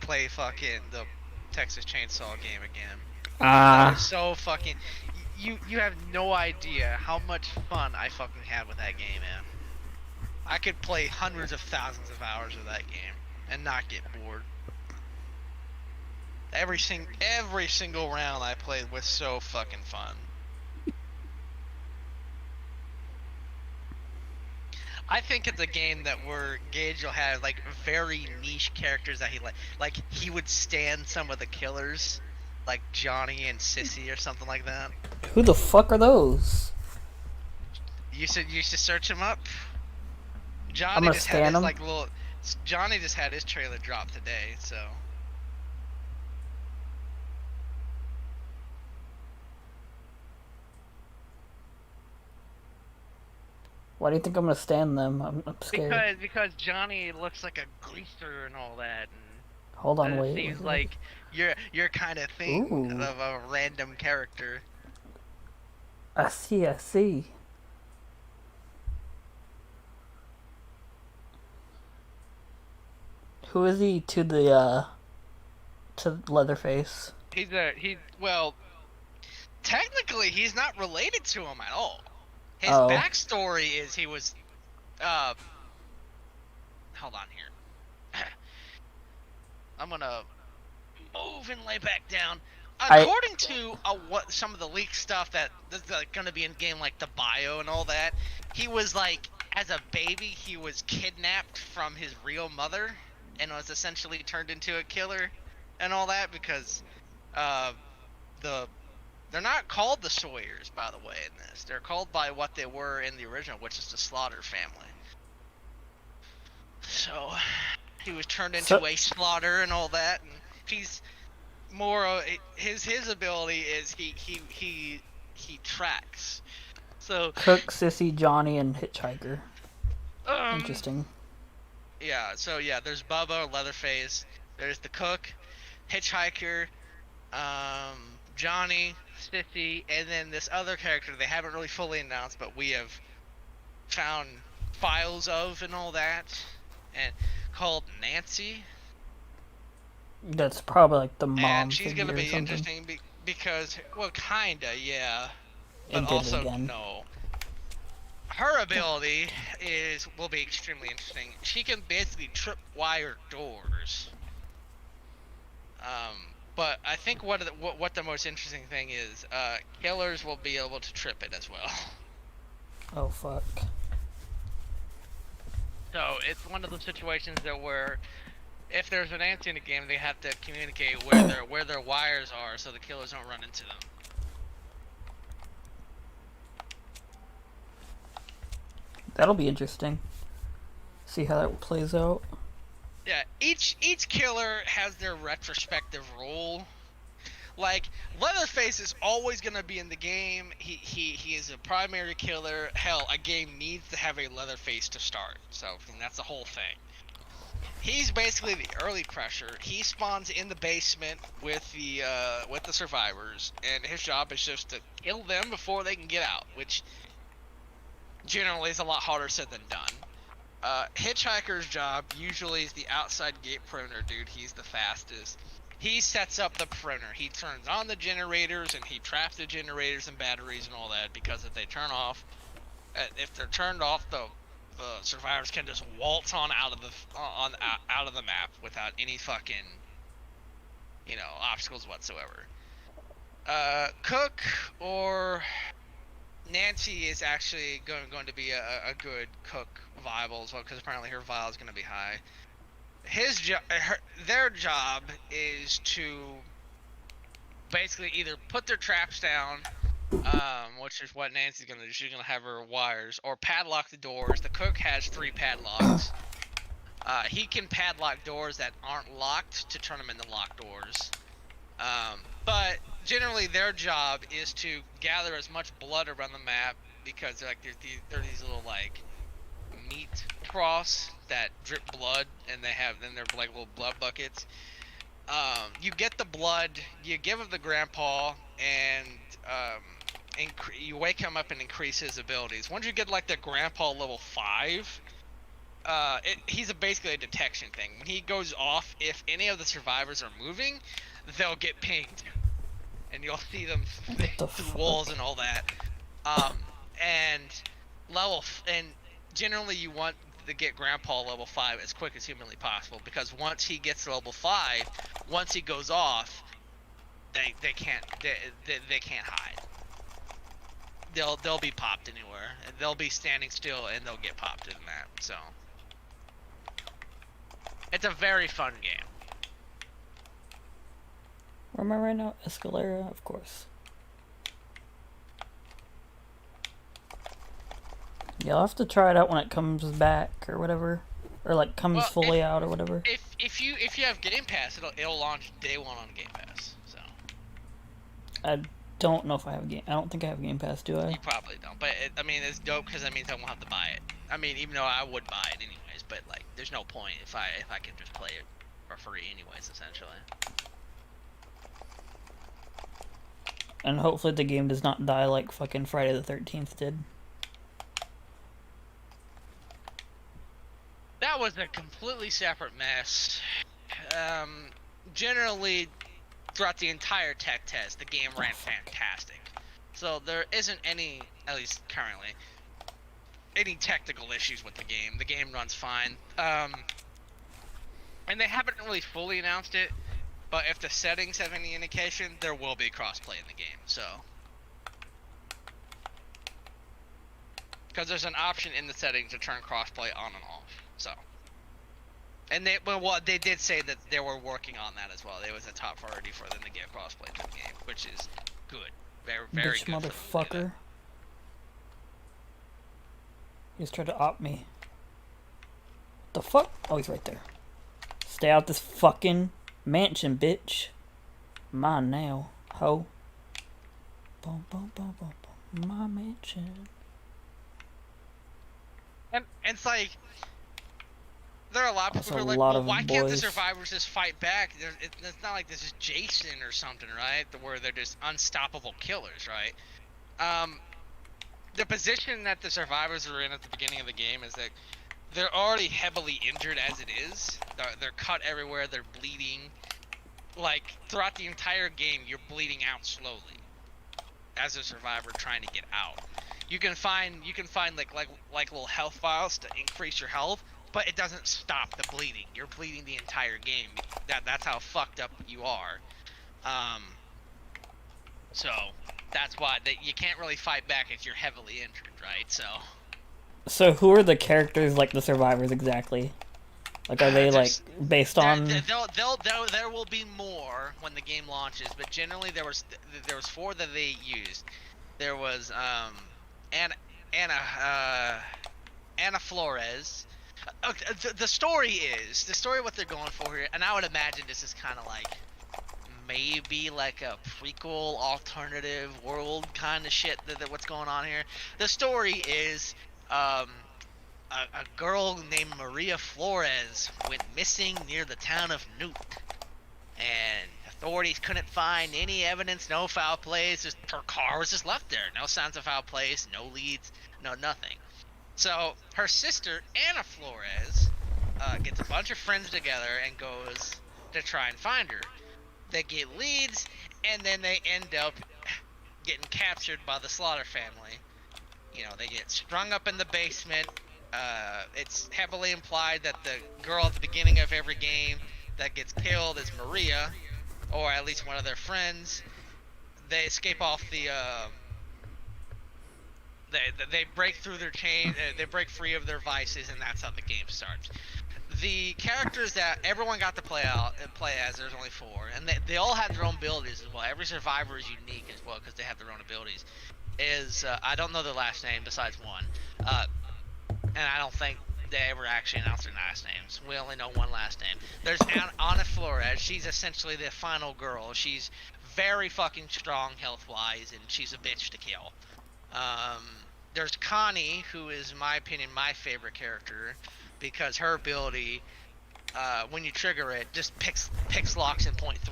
play fucking the Texas Chainsaw game again. That was Ah, so fucking. You have no idea how much fun I fucking had with that game, man. I could play hundreds of thousands of hours of that game and not get bored. Every single round I played was so fucking fun. I think it's a game that where Gage will have like very niche characters that he like he would stand some of the killers, like Johnny and Sissy or something like that. who the fuck are those? You should search him up. I'm Johnny gonna just had scan his them. like little. Johnny just had his trailer drop today, so. Why do you think I'm gonna stand them? I'm scared. Because Johnny looks like a greaser and all that, Hold on, and it wait. seems like your kind of thing Ooh, of a random character. I see, I see. Who is he to Leatherface? He well, technically he's not related to him at all. His Oh, backstory is he was uh hold on here. I'm gonna move and lay back down. I According to what some of the leaked stuff that's like, gonna be in game, like the bio and all that, he was like as a baby he was kidnapped from his real mother and was essentially turned into a killer and all that because uh the they're not called the Sawyers, by the way, in this. They're called by what they were in the original, which is the Slaughter family. So he was turned so into a Slaughter and all that, and he's more his ability is he tracks. So Cook, Sissy, Johnny, and Hitchhiker. um Interesting. yeah, so yeah, there's Bubba, Leatherface, there's the cook, Hitchhiker, Johnny, Sissy, and then this other character they haven't really fully announced, but we have found files of and all that, and called Nancy, That's probably like the and mom she's gonna figure or be something. interesting because well, kinda, yeah, but It did it also again. no. Her ability will be extremely interesting. She can basically trip wire doors. But I think what the most interesting thing is, killers will be able to trip it as well. Oh fuck. So it's one of those situations that where if there's an Nancy in the game, they have to communicate where their wires are so the killers don't run into them. That'll be interesting. See how that plays out. Yeah, each killer has their retrospective role. Like Leatherface is always gonna be in the game. He is a primary killer. Hell, a game needs to have a Leatherface to start. So I mean, that's the whole thing. He's basically the early crusher. He spawns in the basement with the survivors, and his job is just to kill them before they can get out, which generally is a lot harder said than done. Hitchhiker's job usually is the outside gate perimeter dude. He's the fastest. He sets up the perimeter. He turns on the generators and he traps the generators and batteries and all that because if they turn off, if they're turned off, the survivors can just waltz on out of the out of the map without any fucking obstacles whatsoever. Cook or Nancy is actually going to be a good cook viable as well because apparently her vial is going to be high. Their job is to basically either put their traps down, which is what Nancy's gonna do. She's gonna have her wires, or padlock the doors. The cook has 3 padlocks. He can padlock doors that aren't locked to turn them into locked doors. But generally, their job is to gather as much blood around the map because like there are these little like meat troughs that drip blood, and they're like little blood buckets. You get the blood, you give it to Grandpa, and you wake him up and increase his abilities. Once you get like the Grandpa level 5, he's basically a detection thing. When he goes off, if any of the survivors are moving, they'll get pinged, and you'll see them through walls and all that. And and generally you want to get Grandpa level 5 as quick as humanly possible, because once he gets to level 5, once he goes off, they can't hide. They'll be popped anywhere. They'll be standing still and they'll get popped in that. So it's a very fun game. Where am I right now? Escalera, of course. Yeah, I'll have to try it out when it comes back or whatever, or like comes fully out or whatever. If you have Game Pass, it'll launch day one on Game Pass. So I don't know if I have I don't think I have Game Pass, do I? You probably don't, but I mean, it's dope because that means I won't have to buy it. I mean, even though I would buy it anyways, but like, there's no point if I can just play it for free anyways, essentially. And hopefully the game does not die like fucking Friday the 13th did. That was a completely separate mess. Generally, throughout the entire tech test, the game ran fantastic. So there isn't any, at least currently, any technical issues with the game. The game runs fine. And they haven't really fully announced it, but if the settings have any indication, there will be crossplay in the game. So, because there's an option in the settings to turn crossplay on and off. So, and they did say that they were working on that as well. It was a top priority for them to get crossplay to the game, which is good. Very, very Bitch good. Motherfucker. He just tried to op me. What the fuck? Oh, he's right there. Stay out this fucking mansion, bitch. Mine now, ho. Boom, boom, boom, boom, boom. My mansion. And it's like, there are a lot of people who are like, well, why can't the survivors just fight back? It's not like this is Jason or something, right? Where they're just unstoppable killers, right? The position that the survivors are in at the beginning of the game is that they're already heavily injured as it is. They're cut everywhere. They're bleeding. Like, throughout the entire game, you're bleeding out slowly as a survivor trying to get out. You can find like little health vials to increase your health, but it doesn't stop the bleeding. You're bleeding the entire game. That's how fucked up you are. So that's why you can't really fight back if you're heavily injured, right? So who are the characters like the survivors exactly? Like, are they like based on? There will be more when the game launches, but generally there was 4 that they used. There was Anna Flores. The story what they're going for here, and I would imagine this is kind of like maybe like a prequel alternative world kind of shit that what's going on here. The story is a girl named Maria Flores went missing near the town of Newt, and authorities couldn't find any evidence, no foul plays. Just her car was just left there, no signs of foul plays, no leads, no nothing. So her sister Anna Flores gets a bunch of friends together and goes to try and find her. They get leads, and then they end up getting captured by the Slaughter family. You know, they get strung up in the basement. It's heavily implied that the girl at the beginning of every game that gets killed is Maria, or at least one of their friends. They escape off the they break through their chain, they break free of their vices, and that's how the game starts. The characters that everyone got to play as, there's only 4, and they all have their own abilities as well. Every survivor is unique as well because they have their own abilities. I don't know their last name besides one, and I don't think they ever actually announced their last names. We only know one last name. There's Anna Flores. She's essentially the final girl. She's very fucking strong health-wise, and she's a bitch to kill. There's Connie, who is, in my opinion, my favorite character, because her ability, when you trigger it, just picks locks in .3